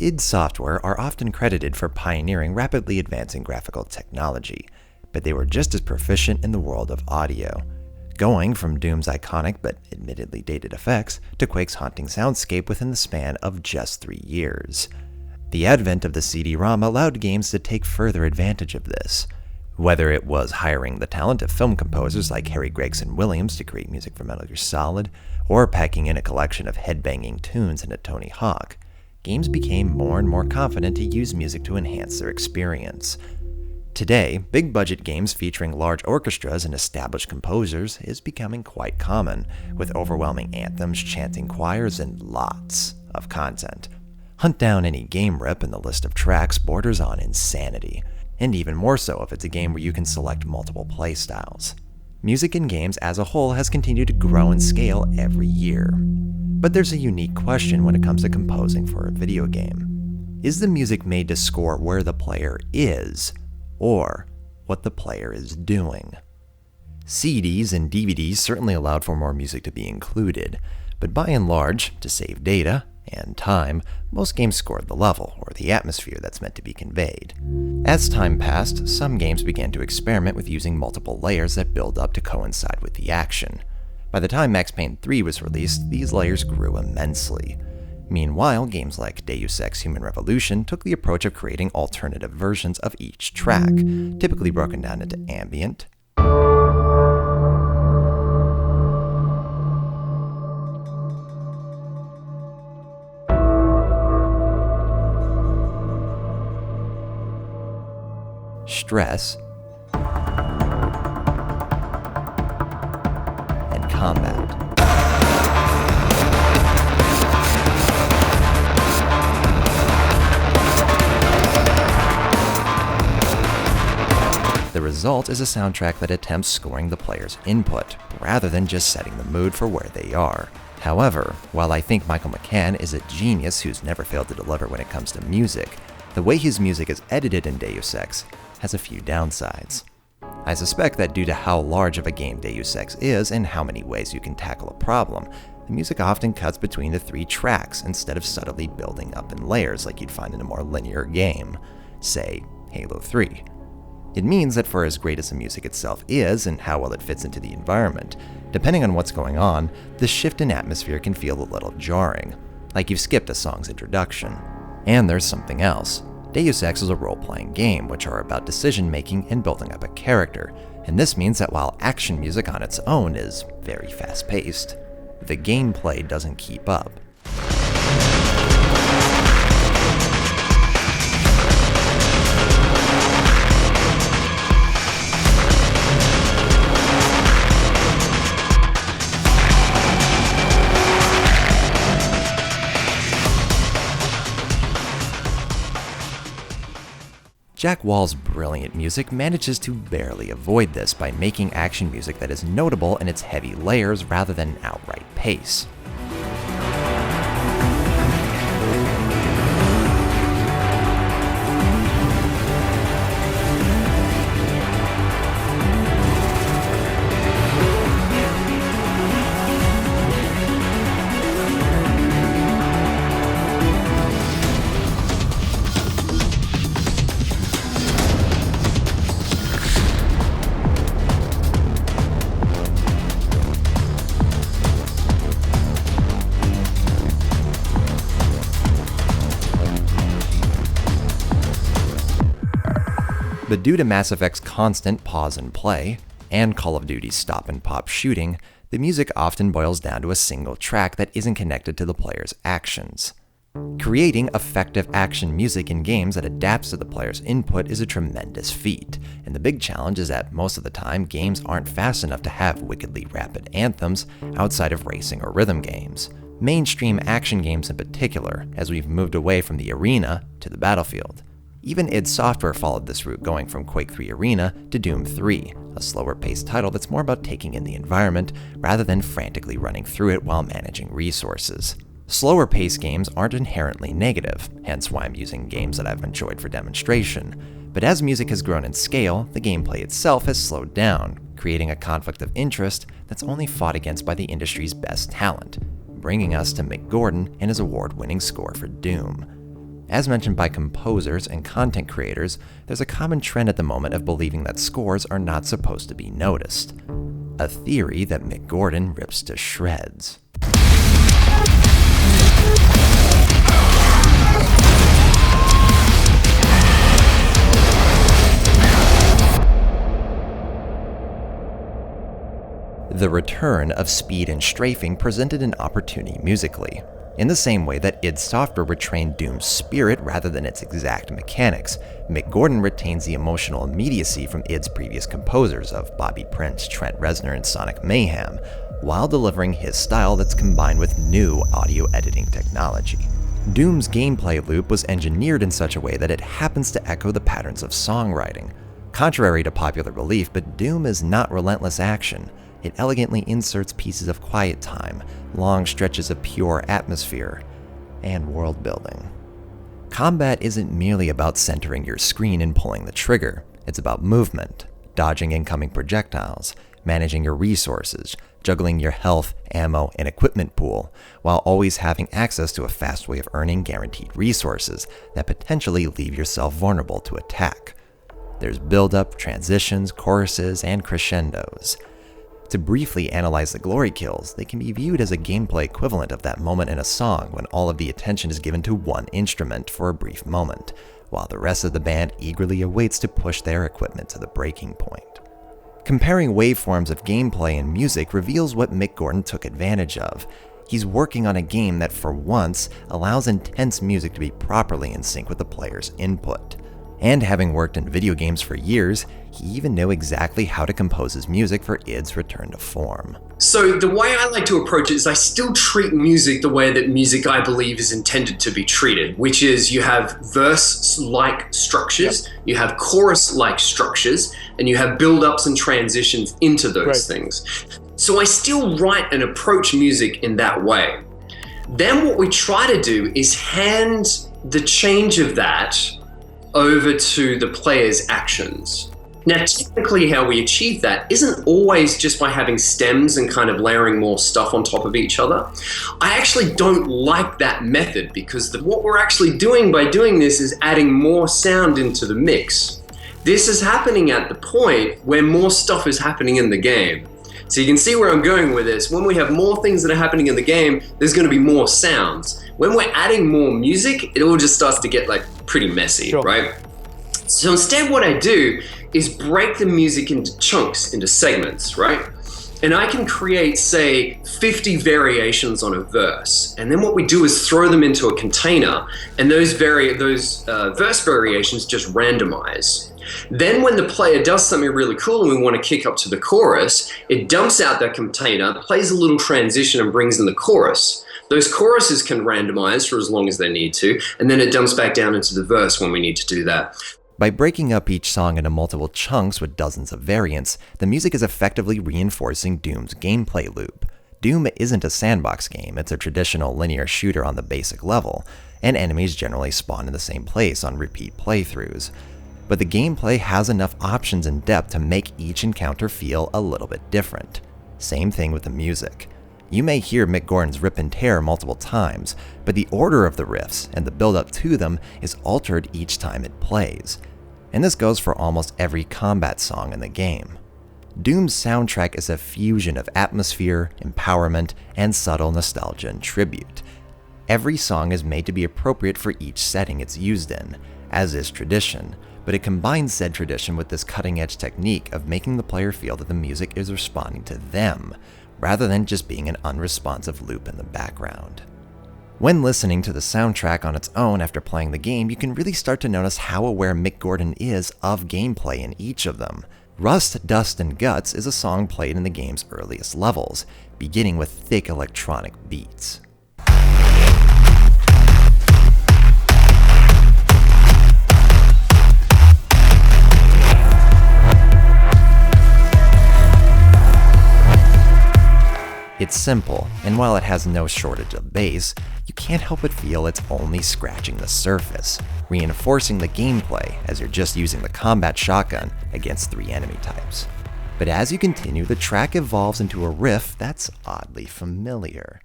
id Software are often credited for pioneering rapidly advancing graphical technology, but they were just as proficient in the world of audio, going from Doom's iconic but admittedly dated effects to Quake's haunting soundscape within the span of just 3 years. The advent of the CD-ROM allowed games to take further advantage of this, whether it was hiring the talent of film composers like Harry Gregson Williams to create music for Metal Gear Solid, or packing in a collection of headbanging tunes into Tony Hawk. Games became more and more confident to use music to enhance their experience. Today, big-budget games featuring large orchestras and established composers is becoming quite common, with overwhelming anthems, chanting choirs, and lots of content. Hunt down any game rip and the list of tracks borders on insanity, and even more so if it's a game where you can select multiple playstyles. Music in games as a whole has continued to grow and scale every year. But there's a unique question when it comes to composing for a video game. Is the music made to score where the player is, or what the player is doing? CDs and DVDs certainly allowed for more music to be included, but by and large, to save data and time, most games scored the level, or the atmosphere that's meant to be conveyed. As time passed, some games began to experiment with using multiple layers that build up to coincide with the action. By the time Max Payne 3 was released, these layers grew immensely. Meanwhile, games like Deus Ex Human Revolution took the approach of creating alternative versions of each track, typically broken down into ambient, stress, and combat. The result is a soundtrack that attempts scoring the player's input, rather than just setting the mood for where they are. However, while I think Michael McCann is a genius who's never failed to deliver when it comes to music, the way his music is edited in Deus Ex has a few downsides. I suspect that due to how large of a game Deus Ex is and how many ways you can tackle a problem, the music often cuts between the 3 tracks instead of subtly building up in layers like you'd find in a more linear game, say Halo 3. It means that for as great as the music itself is and how well it fits into the environment, depending on what's going on, the shift in atmosphere can feel a little jarring, like you've skipped a song's introduction. And there's something else. Deus Ex is a role-playing game, which are about decision-making and building up a character, and this means that while action music on its own is very fast-paced, the gameplay doesn't keep up. Jack Wall's brilliant music manages to barely avoid this by making action music that is notable in its heavy layers rather than outright pace. But due to Mass Effect's constant pause and play, and Call of Duty's stop and pop shooting, the music often boils down to a single track that isn't connected to the player's actions. Creating effective action music in games that adapts to the player's input is a tremendous feat, and the big challenge is that most of the time games aren't fast enough to have wickedly rapid anthems outside of racing or rhythm games. Mainstream action games in particular, as we've moved away from the arena to the battlefield. Even id Software followed this route, going from Quake 3 Arena to Doom 3, a slower-paced title that's more about taking in the environment rather than frantically running through it while managing resources. Slower-paced games aren't inherently negative, hence why I'm using games that I've enjoyed for demonstration. But as music has grown in scale, the gameplay itself has slowed down, creating a conflict of interest that's only fought against by the industry's best talent, bringing us to Mick Gordon and his award-winning score for Doom. As mentioned by composers and content creators, there's a common trend at the moment of believing that scores are not supposed to be noticed. A theory that Mick Gordon rips to shreds. The return of speed and strafing presented an opportunity musically. In the same way that id Software retrained Doom's spirit rather than its exact mechanics, Mick Gordon retains the emotional immediacy from id's previous composers of Bobby Prince, Trent Reznor, and Sonic Mayhem, while delivering his style that's combined with new audio editing technology. Doom's gameplay loop was engineered in such a way that it happens to echo the patterns of songwriting. Contrary to popular belief, but Doom is not relentless action. It elegantly inserts pieces of quiet time, long stretches of pure atmosphere, and world building. Combat isn't merely about centering your screen and pulling the trigger. It's about movement, dodging incoming projectiles, managing your resources, juggling your health, ammo, and equipment pool, while always having access to a fast way of earning guaranteed resources that potentially leave yourself vulnerable to attack. There's build-up, transitions, choruses, and crescendos. To briefly analyze the glory kills, they can be viewed as a gameplay equivalent of that moment in a song when all of the attention is given to one instrument for a brief moment, while the rest of the band eagerly awaits to push their equipment to the breaking point. Comparing waveforms of gameplay and music reveals what Mick Gordon took advantage of. He's working on a game that for once allows intense music to be properly in sync with the player's input. And having worked in video games for years, he even knew exactly how to compose his music for id's return to form. So the way I like to approach it is I still treat music the way that music I believe is intended to be treated, which is you have verse-like structures, you have chorus-like structures, and you have build-ups and transitions into those things. So I still write and approach music in that way. Then what we try to do is hand the change of that over to the player's actions. Now, typically how we achieve that isn't always just by having stems and kind of layering more stuff on top of each other. I actually don't like that method because what we're actually doing by doing this is adding more sound into the mix. This is happening at the point where more stuff is happening in the game. So you can see where I'm going with this. When we have more things that are happening in the game, there's going to be more sounds. When we're adding more music, it all just starts to get like pretty messy, right? So instead what I do is break the music into chunks, into segments, right? And I can create, say, 50 variations on a verse. And then what we do is throw them into a container, and those verse variations just randomize. Then when the player does something really cool and we want to kick up to the chorus, it dumps out that container, plays a little transition and brings in the chorus. Those choruses can randomize for as long as they need to, and then it dumps back down into the verse when we need to do that. By breaking up each song into multiple chunks with dozens of variants, the music is effectively reinforcing Doom's gameplay loop. Doom isn't a sandbox game, it's a traditional linear shooter on the basic level, and enemies generally spawn in the same place on repeat playthroughs. But the gameplay has enough options and depth to make each encounter feel a little bit different. Same thing with the music. You may hear Mick Gordon's rip and tear multiple times, but the order of the riffs and the build-up to them is altered each time it plays. And this goes for almost every combat song in the game. Doom's soundtrack is a fusion of atmosphere, empowerment, and subtle nostalgia and tribute. Every song is made to be appropriate for each setting it's used in, as is tradition, but it combines said tradition with this cutting-edge technique of making the player feel that the music is responding to them, rather than just being an unresponsive loop in the background. When listening to the soundtrack on its own after playing the game, you can really start to notice how aware Mick Gordon is of gameplay in each of them. Rust, Dust, and Guts is a song played in the game's earliest levels, beginning with thick electronic beats. It's simple, and while it has no shortage of bass, you can't help but feel it's only scratching the surface, reinforcing the gameplay as you're just using the combat shotgun against 3 enemy types. But as you continue, the track evolves into a riff that's oddly familiar.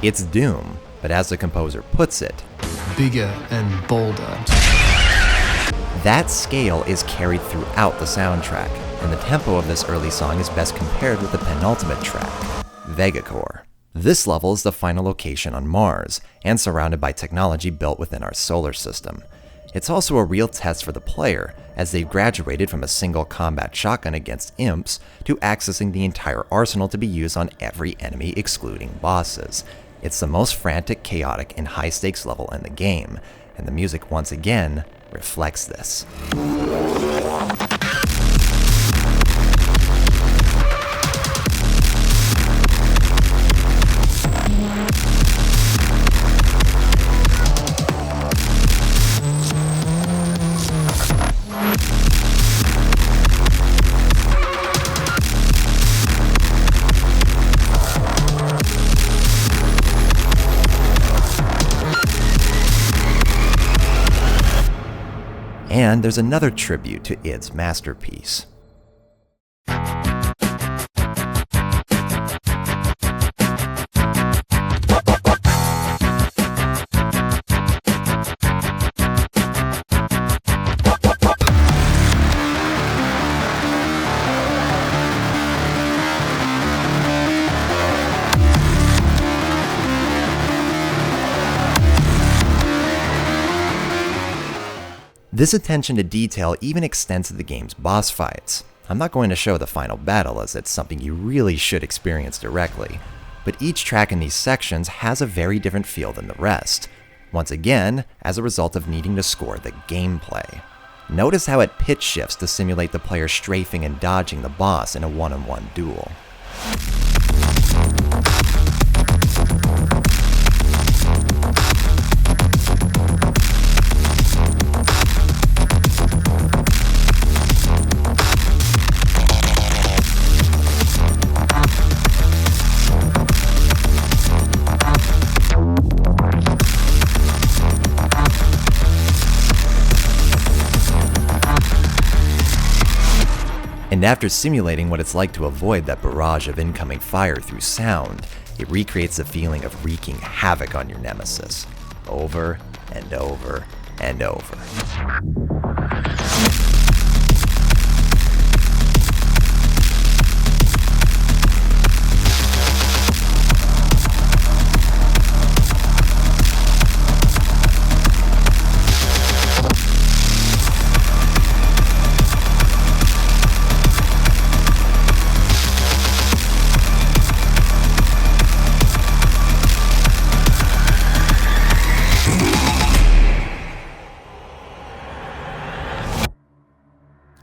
It's Doom, but as the composer puts it, bigger and bolder. That scale is carried throughout the soundtrack, and the tempo of this early song is best compared with the penultimate track, Megacorp. This level is the final location on Mars, and surrounded by technology built within our solar system. It's also a real test for the player, as they've graduated from a single combat shotgun against imps to accessing the entire arsenal to be used on every enemy excluding bosses. It's the most frantic, chaotic, and high-stakes level in the game, and the music once again reflects this. And there's another tribute to id's masterpiece. This attention to detail even extends to the game's boss fights. I'm not going to show the final battle as it's something you really should experience directly, but each track in these sections has a very different feel than the rest, once again as a result of needing to score the gameplay. Notice how it pitch shifts to simulate the player strafing and dodging the boss in a one-on-one duel. And after simulating what it's like to avoid that barrage of incoming fire through sound, it recreates the feeling of wreaking havoc on your nemesis, over and over and over.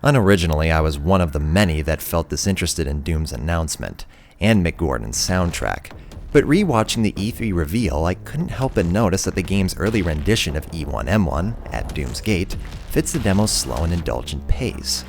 Unoriginally, I was one of the many that felt disinterested in Doom's announcement, and Mick Gordon's soundtrack, but rewatching the E3 reveal, I couldn't help but notice that the game's early rendition of E1M1, at Doom's Gate, fits the demo's slow and indulgent pace.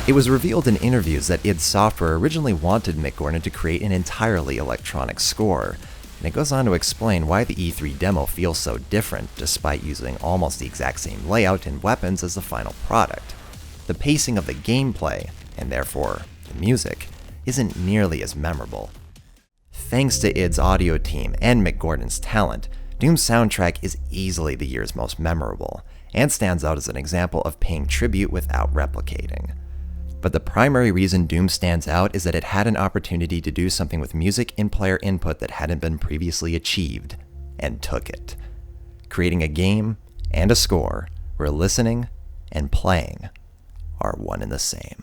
It was revealed in interviews that id Software originally wanted Mick Gordon to create an entirely electronic score, and it goes on to explain why the E3 demo feels so different despite using almost the exact same layout and weapons as the final product. The pacing of the gameplay, and therefore the music, isn't nearly as memorable. Thanks to id's audio team and Mick Gordon's talent, Doom's soundtrack is easily the year's most memorable, and stands out as an example of paying tribute without replicating. But the primary reason Doom stands out is that it had an opportunity to do something with music and player input that hadn't been previously achieved, and took it. Creating a game and a score where listening and playing are one and the same.